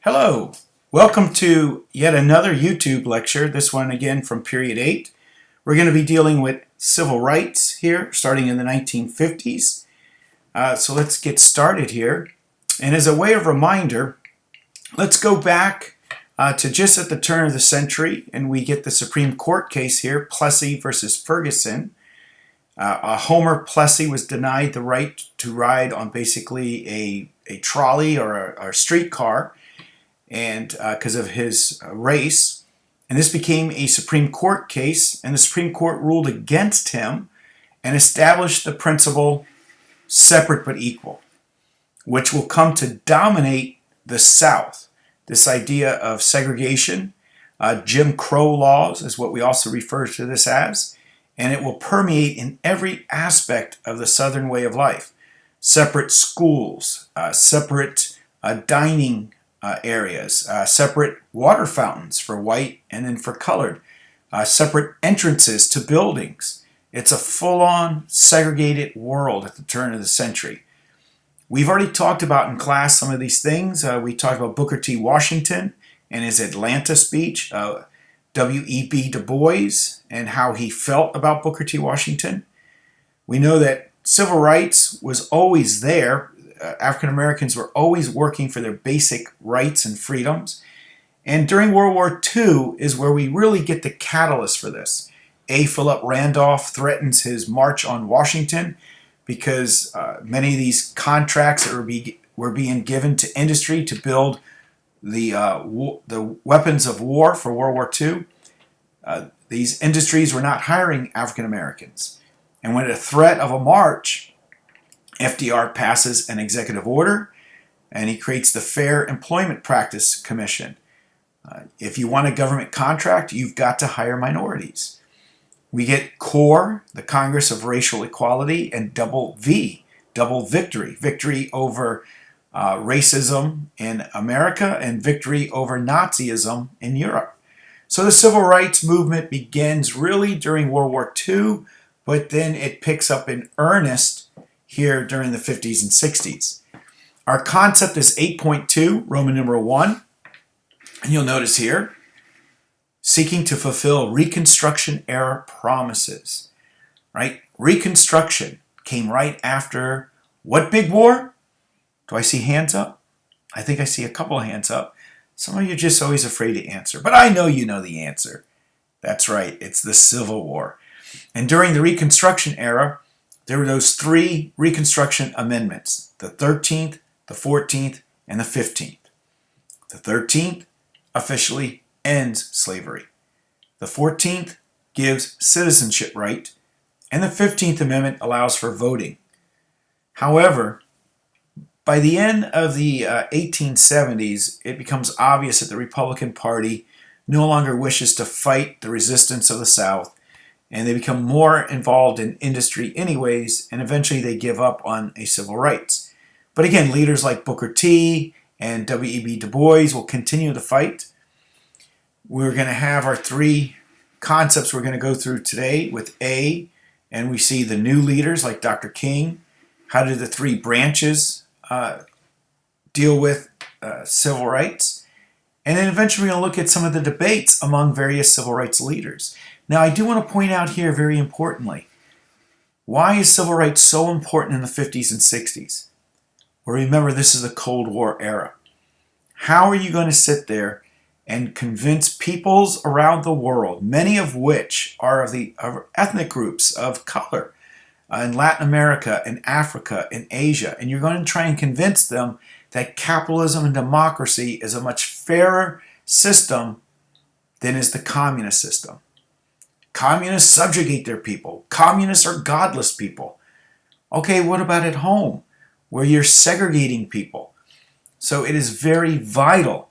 Hello, welcome to yet another YouTube lecture, this one again from period 8. We're going to be dealing with civil rights here, starting in the 1950s. So let's get started here. And as a way of reminder, let's go back to just at the turn of the century, and we get the Supreme Court case here, Plessy versus Ferguson. Homer Plessy was denied the right to ride on basically a trolley or a streetcar, and because of his race. And this became a Supreme Court case, and the Supreme Court ruled against him and established the principle separate but equal, which will come to dominate the South. This idea of segregation, Jim Crow laws is what we also refer to this as, and it will permeate in every aspect of the Southern way of life. Separate schools, separate dining areas, separate water fountains for white and then for colored, separate entrances to buildings. It's a full-on segregated world at the turn of the century. We've already talked about in class some of these things. We talked about Booker T. Washington and his Atlanta speech, W.E.B. Du Bois, and how he felt about Booker T. Washington. We know that civil rights was always there. African Americans were always working for their basic rights and freedoms. And during World War II is where we really get the catalyst for this. Philip Randolph threatens his march on Washington because many of these contracts that were being given to industry to build the weapons of war for World War II, these industries were not hiring African Americans. And when a threat of a march, FDR passes an executive order, and he creates the Fair Employment Practice Commission. If you want a government contract, you've got to hire minorities. We get CORE, the Congress of Racial Equality, and double V, double victory. Victory over racism in America and victory over Nazism in Europe. So the civil rights movement begins really during World War II, but then it picks up in earnest here during the 50s and 60s. Our concept is 8.2, Roman numeral 1. And you'll notice here, seeking to fulfill Reconstruction Era promises. Right? Reconstruction came right after what big war? Do I see hands up? I think I see a couple of hands up. Some of you are just always afraid to answer, but I know you know the answer. That's right, it's the Civil War. And during the Reconstruction Era, there were those three Reconstruction Amendments, the 13th, the 14th, and the 15th. The 13th officially ends slavery. The 14th gives citizenship right, and the 15th Amendment allows for voting. However, by the end of the 1870s, it becomes obvious that the Republican Party no longer wishes to fight the resistance of the South, and they become more involved in industry anyways, and eventually they give up on a civil rights. But again, leaders like Booker T. and W.E.B. Du Bois will continue to fight. We're going to have our three concepts we're going to go through today with A, and we see the new leaders like Dr. King. How do the three branches deal with civil rights? And then eventually we're going to look at some of the debates among various civil rights leaders. Now, I do want to point out here very importantly, why is civil rights so important in the 50s and 60s? Well, remember, this is the Cold War era. How are you going to sit there and convince peoples around the world, many of which are of ethnic groups of color in Latin America and Africa and Asia, and you're going to try and convince them that capitalism and democracy is a much fairer system than is the communist system? Communists subjugate their people. Communists are godless people. Okay, what about at home, where you're segregating people? So it is very vital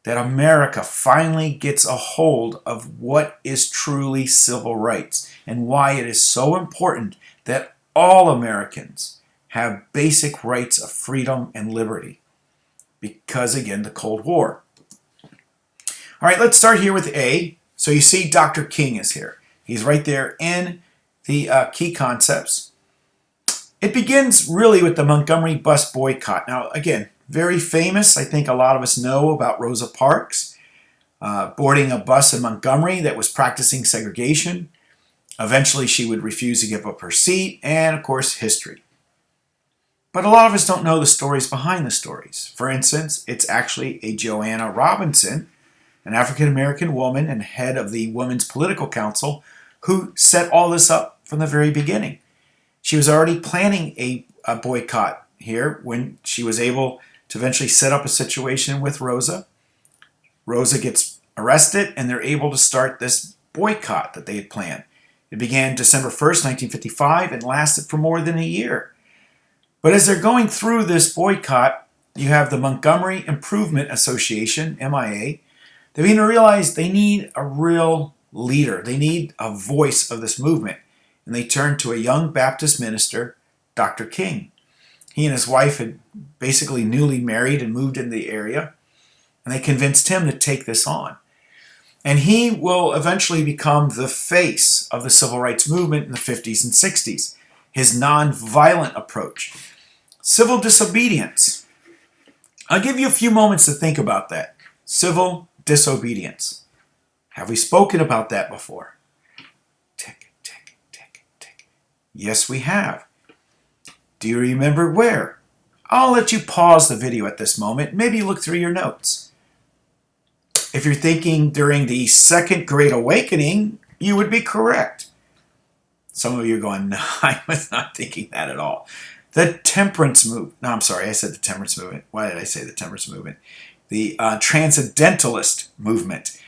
that America finally gets a hold of what is truly civil rights and why it is so important that all Americans have basic rights of freedom and liberty. Because, again, the Cold War. All right, let's start here with A. So you see Dr. King is here. He's right there in the key concepts. It begins really with the Montgomery bus boycott. Now, again, very famous. I think a lot of us know about Rosa Parks boarding a bus in Montgomery that was practicing segregation. Eventually, she would refuse to give up her seat, and of course, history. But a lot of us don't know the stories behind the stories. For instance, it's actually a Joanna Robinson, an African-American woman and head of the Women's Political Council, who set all this up from the very beginning. She was already planning a boycott here when she was able to eventually set up a situation with Rosa. Rosa gets arrested, and they're able to start this boycott that they had planned. It began December 1st, 1955, and lasted for more than a year. But as they're going through this boycott, you have the Montgomery Improvement Association, MIA. They begin to realize they need a real leader. They need a voice of this movement. And they turn to a young Baptist minister, Dr. King. He and his wife had basically newly married and moved in the area. And they convinced him to take this on. And he will eventually become the face of the civil rights movement in the 50s and 60s. His nonviolent approach. Civil disobedience. I'll give you a few moments to think about that. Civil disobedience. Have we spoken about that before? Tick, tick, tick, tick. Yes, we have. Do you remember where? I'll let you pause the video at this moment. Maybe look through your notes. If you're thinking during the Second Great Awakening, you would be correct. Some of you are going, no, I was not thinking that at all. The temperance movement. No, I'm sorry, I said the temperance movement. Why did I say the temperance movement? The transcendentalist movement.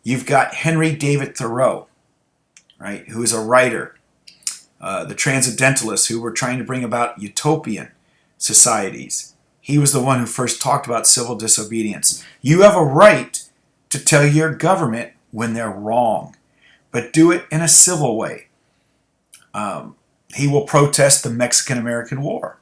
You've got Henry David Thoreau, right, who is a writer. The transcendentalists who were trying to bring about utopian societies. He was the one who first talked about civil disobedience. You have a right to tell your government when they're wrong, but do it in a civil way. He will protest the Mexican-American War.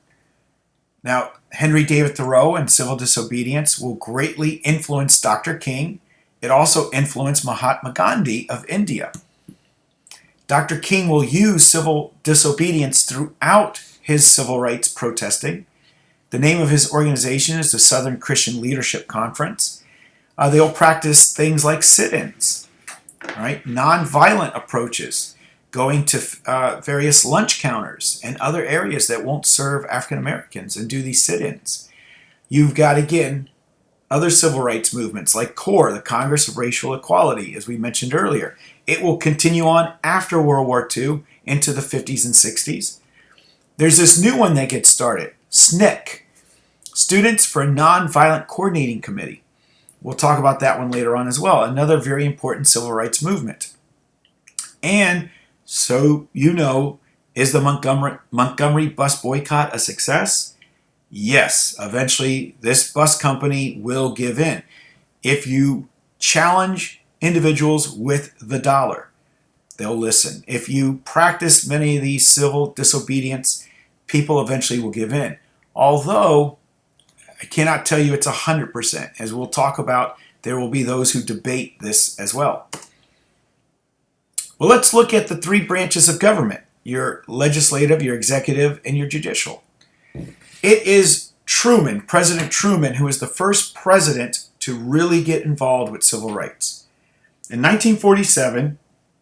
Now, Henry David Thoreau and civil disobedience will greatly influence Dr. King. It also influenced Mahatma Gandhi of India. Dr. King will use civil disobedience throughout his civil rights protesting. The name of his organization is the Southern Christian Leadership Conference. They'll practice things like sit-ins, right? Nonviolent approaches, going to various lunch counters and other areas that won't serve African Americans and do these sit-ins. You've got, again, other civil rights movements like CORE, the Congress of Racial Equality, as we mentioned earlier. It will continue on after World War II into the 50s and 60s. There's this new one that gets started, SNCC, Students for a Nonviolent Coordinating Committee. We'll talk about that one later on as well. Another very important civil rights movement. And so you know, is the Montgomery bus boycott a success? Yes, eventually this bus company will give in. If you challenge individuals with the dollar, they'll listen. If you practice many of these civil disobedience, people eventually will give in. Although, I cannot tell you it's 100%. As we'll talk about, there will be those who debate this as well. Well, let's look at the three branches of government: your legislative, your executive, and your judicial. It is Truman, President Truman, who is the first president to really get involved with civil rights. In 1947,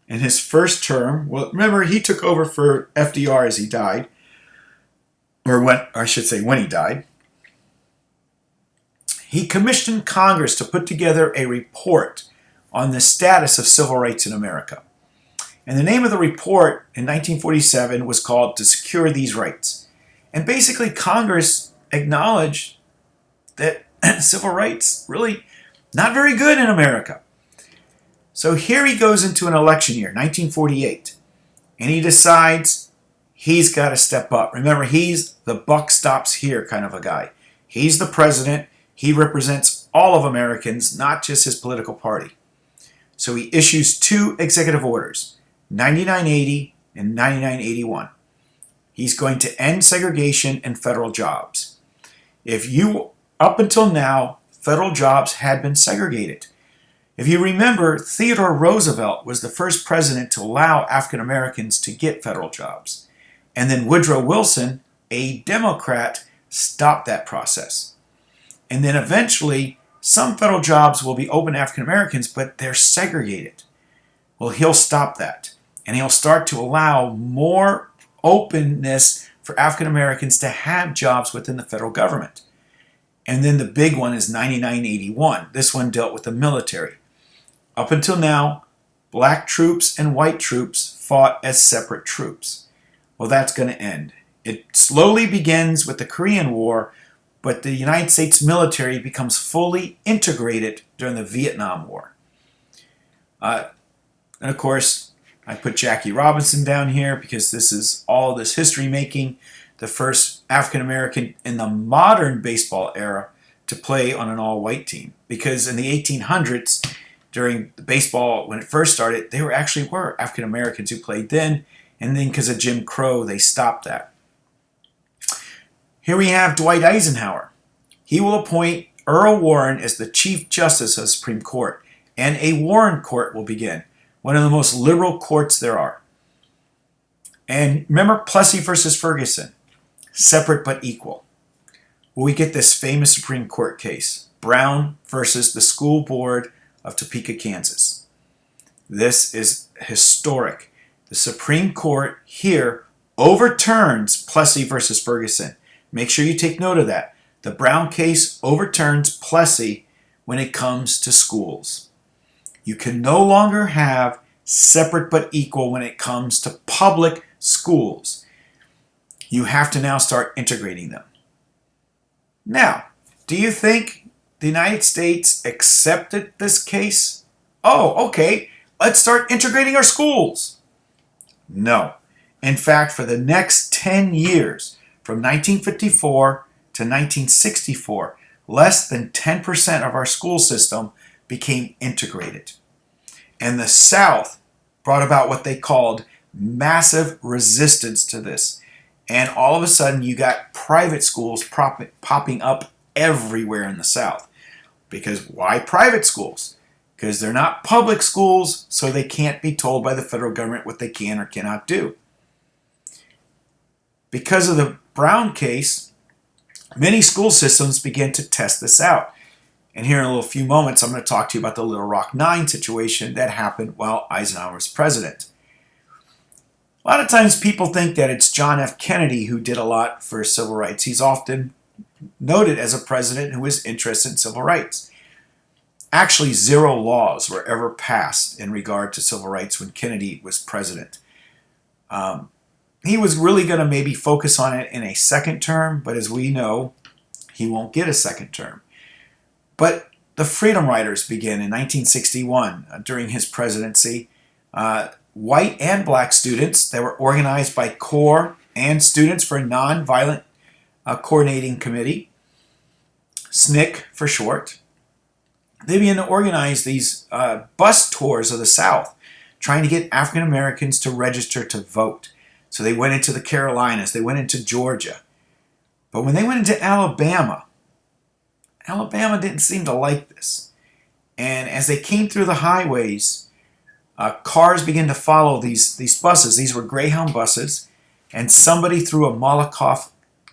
in his first term, well, remember, he took over for FDR as he died, when he died. He commissioned Congress to put together a report on the status of civil rights in America. And the name of the report in 1947 was called To Secure These Rights. And basically, Congress acknowledged that civil rights really not very good in America. So here he goes into an election year, 1948, and he decides he's got to step up. Remember, he's the buck stops here kind of a guy. He's the president. He represents all of Americans, not just his political party. So he issues two executive orders, 9980 and 9981. He's going to end segregation in federal jobs. Up until now, federal jobs had been segregated. If you remember, Theodore Roosevelt was the first president to allow African Americans to get federal jobs. And then Woodrow Wilson, a Democrat, stopped that process. And then eventually, some federal jobs will be open to African Americans, but they're segregated. Well, he'll stop that. And he'll start to allow more openness for African Americans to have jobs within the federal government. And then the big one is 9981. This one dealt with the military. Up until now, black troops and white troops fought as separate troops. Well, that's going to end. It slowly begins with the Korean War, but the United States military becomes fully integrated during the Vietnam War. And of course, I put Jackie Robinson down here because this is all this history making, the first African American in the modern baseball era to play on an all-white team. Because in the 1800s, during the baseball, when it first started, there actually were African Americans who played then, and then because of Jim Crow, they stopped that. Here we have Dwight Eisenhower. He will appoint Earl Warren as the Chief Justice of the Supreme Court, and a Warren Court will begin, one of the most liberal courts there are. And remember Plessy versus Ferguson, separate but equal. Well, we get this famous Supreme Court case, Brown versus the School Board of Topeka, Kansas. This is historic. The Supreme Court here overturns Plessy versus Ferguson. Make sure you take note of that. The Brown case overturns Plessy when it comes to schools. You can no longer have separate but equal when it comes to public schools. You have to now start integrating them. Now, do you think the United States accepted this case? Oh, okay, let's start integrating our schools. No. In fact, for the next 10 years, from 1954 to 1964, less than 10% of our school system became integrated. And the South brought about what they called massive resistance to this. And all of a sudden, you got private schools popping up everywhere in the South. Because why private schools? Because they're not public schools, so they can't be told by the federal government what they can or cannot do. Because of the Brown case, many school systems began to test this out. And here in a little few moments, I'm going to talk to you about the Little Rock 9 situation that happened while Eisenhower was president. A lot of times people think that it's John F. Kennedy who did a lot for civil rights. He's often noted as a president who was interested in civil rights. Actually, 0 laws were ever passed in regard to civil rights when Kennedy was president. He was really going to maybe focus on it in a second term, but as we know, he won't get a second term. But the Freedom Riders began in 1961 during his presidency. White and black students that were organized by CORE and Students for Nonviolent Coordinating Committee, SNCC for short. They began to organize these bus tours of the South, trying to get African Americans to register to vote. So they went into the Carolinas, they went into Georgia. But when they went into Alabama didn't seem to like this. And as they came through the highways, cars began to follow these buses. These were Greyhound buses, and somebody threw a Molotov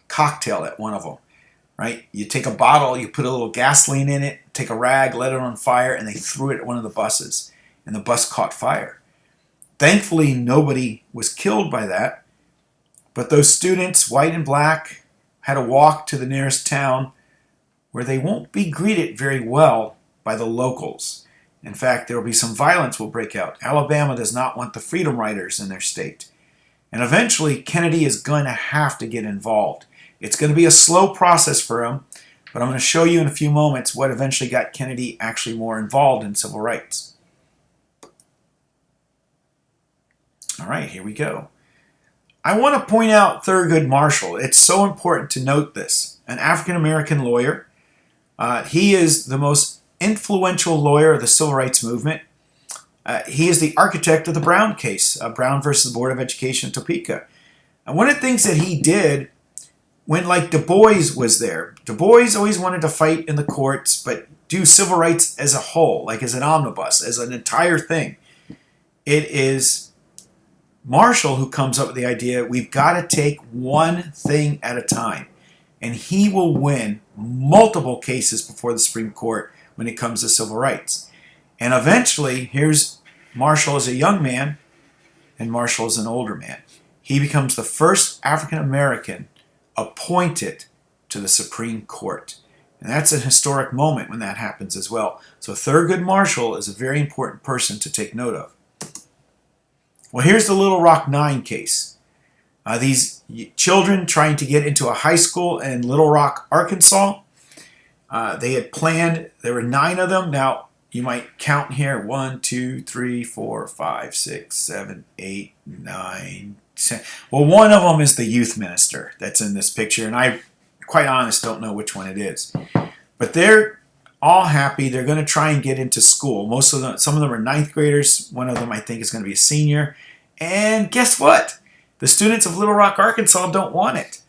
cocktail at one of them. Right? You take a bottle, you put a little gasoline in it, take a rag, let it on fire, and they threw it at one of the buses, and the bus caught fire. Thankfully, nobody was killed by that, but those students, white and black, had to walk to the nearest town where they won't be greeted very well by the locals. In fact, there will be some violence will break out. Alabama does not want the Freedom Riders in their state. And eventually, Kennedy is going to have to get involved. It's going to be a slow process for him, but I'm going to show you in a few moments what eventually got Kennedy actually more involved in civil rights. All right, here we go. I want to point out Thurgood Marshall. It's so important to note this. An African-American lawyer. He is the most influential lawyer of the civil rights movement. He is the architect of the Brown case, Brown versus the Board of Education, Topeka. And one of the things that he did when, like, Du Bois was there, Du Bois always wanted to fight in the courts, but do civil rights as a whole, like as an omnibus, as an entire thing. It is Marshall who comes up with the idea, we've got to take one thing at a time. and he will win multiple cases before the Supreme Court when it comes to civil rights. And eventually, here's Marshall as a young man, and Marshall as an older man. He becomes the first African American appointed to the Supreme Court. And that's a historic moment when that happens as well. So Thurgood Marshall is a very important person to take note of. Well, here's the Little Rock 9 case. These children trying to get into a high school in Little Rock, Arkansas. They had planned, there were 9 of them. Now, you might count here, 1, 2, 3, 4, 5, 6, 7, 8, 9, 10. Well, one of them is the youth minister that's in this picture, and I, quite honest, don't know which one it is. But they're all happy. They're going to try and get into school. Most of them, some of them are 9th graders. One of them, I think, is going to be a senior. And guess what? The students of Little Rock, Arkansas don't want it.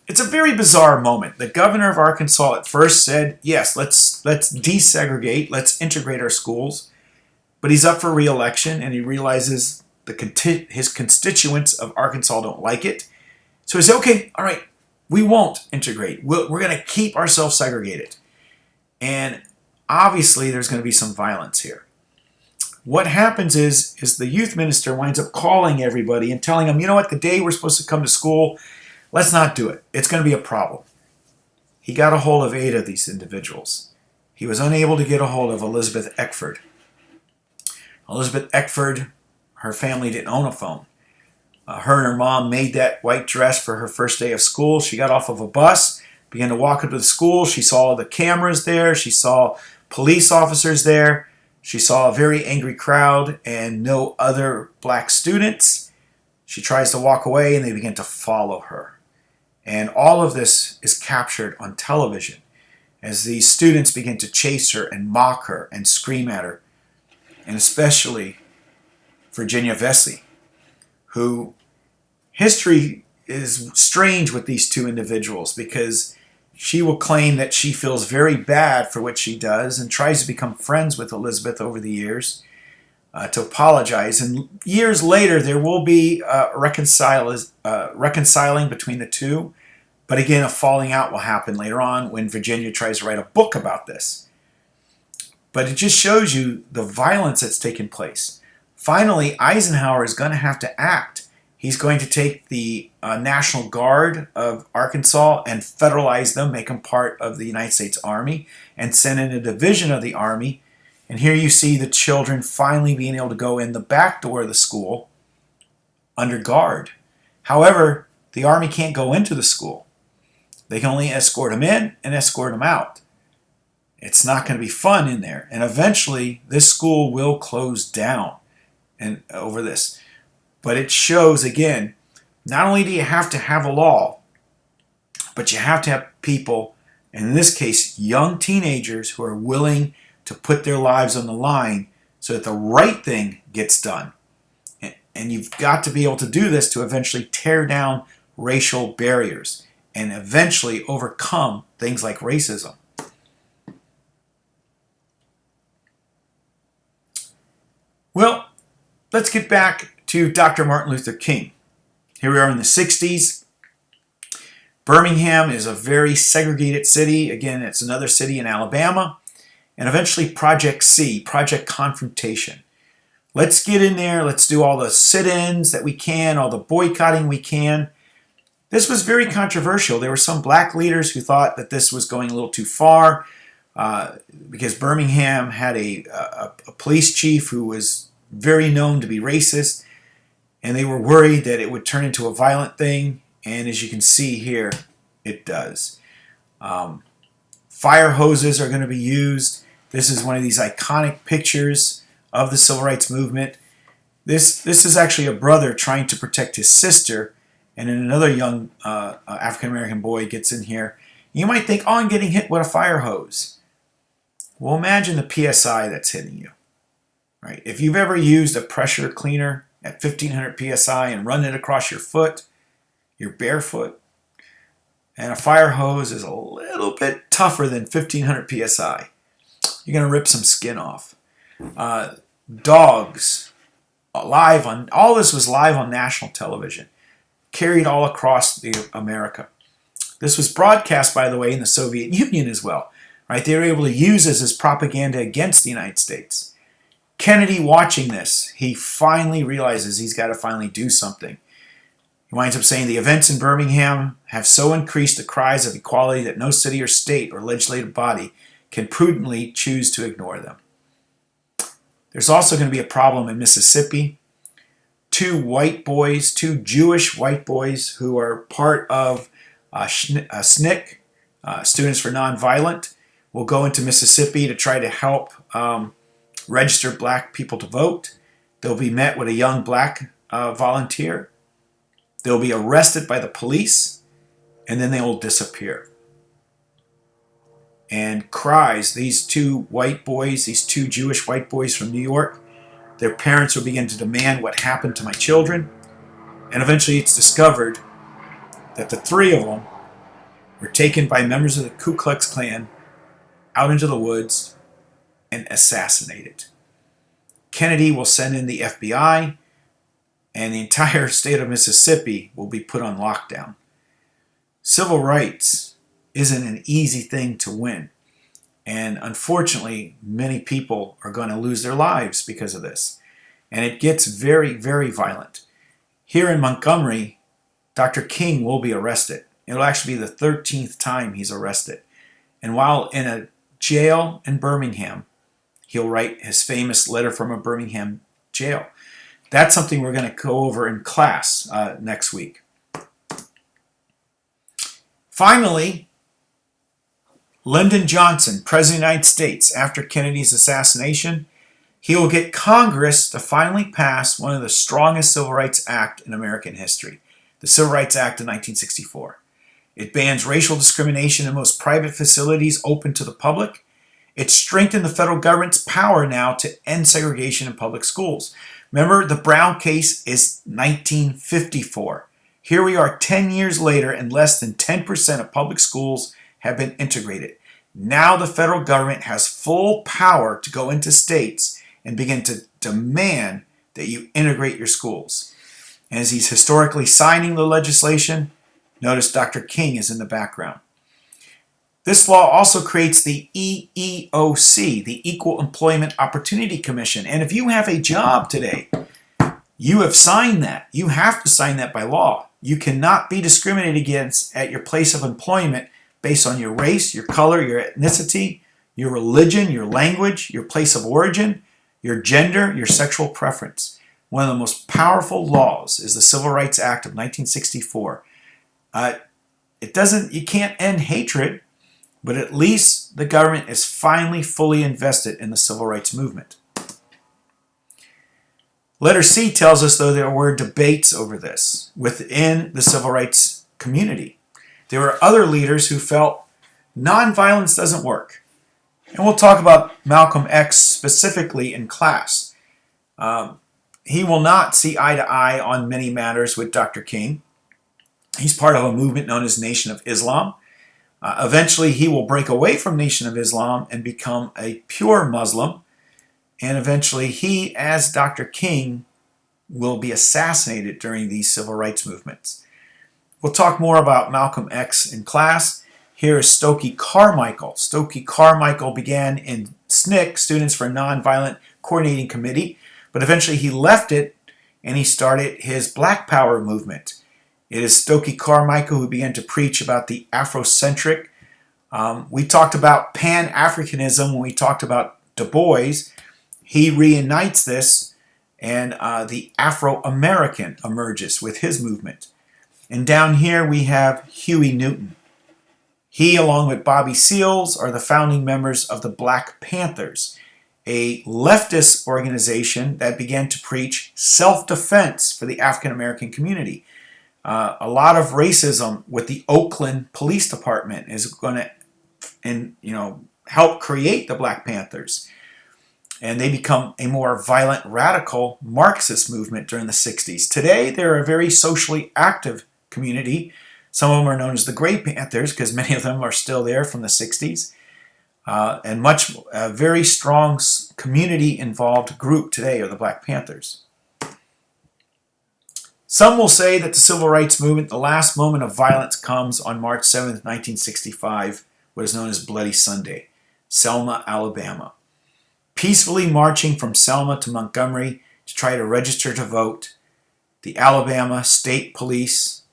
It's a very bizarre moment. The governor of Arkansas at first said, yes, let's desegregate, let's integrate our schools. But he's up for re-election, and he realizes his constituents of Arkansas don't like it. So he said, okay, all right, we won't integrate. We're going to keep ourselves segregated. And obviously there's going to be some violence here. What happens is the youth minister winds up calling everybody and telling them, you know what, the day we're supposed to come to school, let's not do it. It's going to be a problem. He got a hold of 8 of these individuals. He was unable to get a hold of Elizabeth Eckford. Elizabeth Eckford, her family didn't own a phone. Her and her mom made that white dress for her first day of school. She got off of a bus, began to walk up to the school. She saw the cameras there. She saw police officers there. She saw a very angry crowd and no other black students. She tries to walk away, and they begin to follow her. And all of this is captured on television as these students begin to chase her and mock her and scream at her. And especially Virginia Vesey, who history is strange with these 2 individuals, because she will claim that she feels very bad for what she does and tries to become friends with Elizabeth over the years to apologize. And years later, there will be reconciling between the 2. But again, a falling out will happen later on when Virginia tries to write a book about this. But it just shows you the violence that's taken place. Finally, Eisenhower is going to have to act. He's going to take the National Guard of Arkansas and federalize them, make them part of the United States Army, and send in a division of the Army. And here you see the children finally being able to go in the back door of the school under guard. However, the Army can't go into the school. They can only escort them in and escort them out. It's not going to be fun in there. And eventually, this school will close down over this. But it shows, again, not only do you have to have a law, but you have to have people, and in this case, young teenagers who are willing to put their lives on the line so that the right thing gets done. And you've got to be able to do this to eventually tear down racial barriers and eventually overcome things like racism. Well, let's get back to Dr. Martin Luther King. Here we are in the 60s. Birmingham is a very segregated city. Again, it's another city in Alabama. And eventually Project C, Project Confrontation. Let's get in there. Let's do all the sit-ins that we can, all the boycotting we can. This was very controversial. There were some black leaders who thought that this was going a little too far because Birmingham had a police chief who was very known to be racist. And they were worried that it would turn into a violent thing. And as you can see here, it does. Fire hoses are going to be used. This is one of these iconic pictures of the civil rights movement. This is actually a brother trying to protect his sister. And then another young African-American boy gets in here. You might think, oh, I'm getting hit with a fire hose. Well, imagine the PSI that's hitting you. Right? If you've ever used a pressure cleaner at 1500 psi and run it across your foot, you're barefoot, and a fire hose is a little bit tougher than 1500 psi. You're going to rip some skin off. Dogs, all this was live on national television, carried all across America. This was broadcast, by the way, in the Soviet Union as well. Right? They were able to use this as propaganda against the United States. Kennedy, watching this, he finally realizes he's got to finally do something. He winds up saying the events in Birmingham have so increased the cries of equality that no city or state or legislative body can prudently choose to ignore them. There's also going to be a problem in Mississippi. Two Jewish white boys who are part of SNCC, Students for Nonviolent, will go into Mississippi to try to help register black people to vote. They'll be met with a young black volunteer. They'll be arrested by the police, and then they will disappear. And cries, these two Jewish white boys from New York, their parents will begin to demand what happened to my children. And eventually it's discovered that the three of them were taken by members of the Ku Klux Klan out into the woods and assassinated. Kennedy will send in the FBI, and the entire state of Mississippi will be put on lockdown. Civil rights isn't an easy thing to win. And unfortunately, many people are going to lose their lives because of this. And it gets very, very violent. Here in Montgomery, Dr. King will be arrested. It'll actually be the 13th time he's arrested. And while in a jail in Birmingham, he'll write his famous letter from a Birmingham jail. That's something we're going to go over in class next week. Finally, Lyndon Johnson, President of the United States, after Kennedy's assassination, he will get Congress to finally pass one of the strongest civil rights acts in American history, the Civil Rights Act of 1964. It bans racial discrimination in most private facilities open to the public. It strengthened the federal government's power now to end segregation in public schools. Remember, the Brown case is 1954. Here we are 10 years later, and less than 10% of public schools have been integrated. Now the federal government has full power to go into states and begin to demand that you integrate your schools. And as he's historically signing the legislation, notice Dr. King is in the background. This law also creates the EEOC, the Equal Employment Opportunity Commission. And if you have a job today, you have signed that. You have to sign that by law. You cannot be discriminated against at your place of employment based on your race, your color, your ethnicity, your religion, your language, your place of origin, your gender, your sexual preference. One of the most powerful laws is the Civil Rights Act of 1964. You can't end hatred, but at least the government is finally fully invested in the civil rights movement. Letter C tells us, though, there were debates over this within the civil rights community. There were other leaders who felt nonviolence doesn't work. And we'll talk about Malcolm X specifically in class. He will not see eye to eye on many matters with Dr. King. He's part of a movement known as Nation of Islam. Eventually, he will break away from Nation of Islam and become a pure Muslim. And eventually, he, as Dr. King, will be assassinated during these civil rights movements. We'll talk more about Malcolm X in class. Here is Stokely Carmichael. Stokely Carmichael began in SNCC, Students for Nonviolent Coordinating Committee, but eventually he left it and he started his Black Power movement. It is Stokely Carmichael who began to preach about the Afrocentric. We talked about Pan-Africanism when we talked about Du Bois. He reunites this, and the Afro-American emerges with his movement. And down here we have Huey Newton. He, along with Bobby Seals, are the founding members of the Black Panthers, a leftist organization that began to preach self-defense for the African-American community. A lot of racism with the Oakland Police Department is going to help create the Black Panthers. And they become a more violent, radical Marxist movement during the 60s. Today, they're a very socially active community. Some of them are known as the Gray Panthers because many of them are still there from the 60s. And a very strong community-involved group today are the Black Panthers. Some will say that the civil rights movement, the last moment of violence, comes on March 7th, 1965, what is known as Bloody Sunday, Selma, Alabama. Peacefully marching from Selma to Montgomery to try to register to vote, the Alabama State Police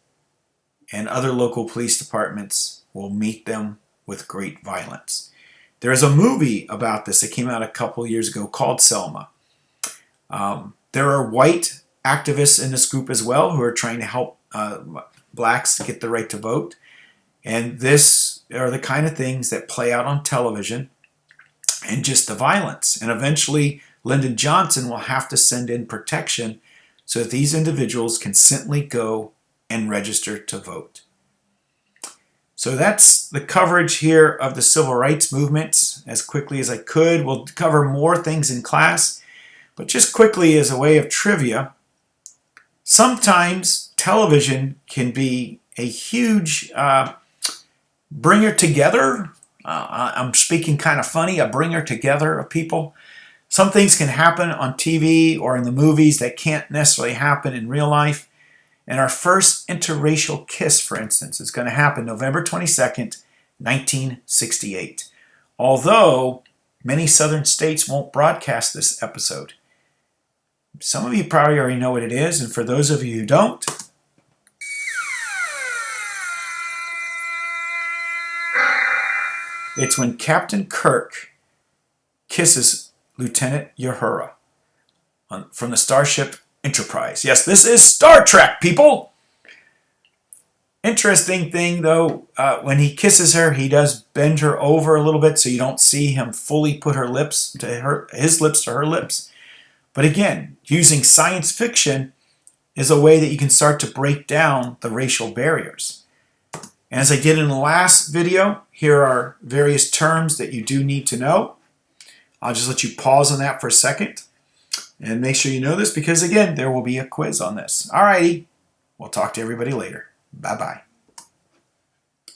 and other local police departments will meet them with great violence. There is a movie about this that came out a couple years ago called Selma. There are white activists in this group as well who are trying to help blacks get the right to vote. And this are the kind of things that play out on television, and just the violence. And eventually Lyndon Johnson will have to send in protection so that these individuals can simply go and register to vote. So that's the coverage here of the civil rights movement as quickly as I could. We'll cover more things in class, but just quickly as a way of trivia, sometimes television can be a huge bringer together. I'm speaking kind of funny, a bringer together of people. Some things can happen on TV or in the movies that can't necessarily happen in real life. And our first interracial kiss, for instance, is going to happen November 22nd, 1968. Although many southern states won't broadcast this episode. Some of you probably already know what it is, and for those of you who don't, it's when Captain Kirk kisses Lieutenant Uhura from the starship Enterprise. Yes, this is Star Trek, people! Interesting thing, though, when he kisses her, he does bend her over a little bit so you don't see him fully put his lips to her lips. But again, using science fiction is a way that you can start to break down the racial barriers. And as I did in the last video, here are various terms that you do need to know. I'll just let you pause on that for a second and make sure you know this because, again, there will be a quiz on this. Alrighty, we'll talk to everybody later. Bye-bye.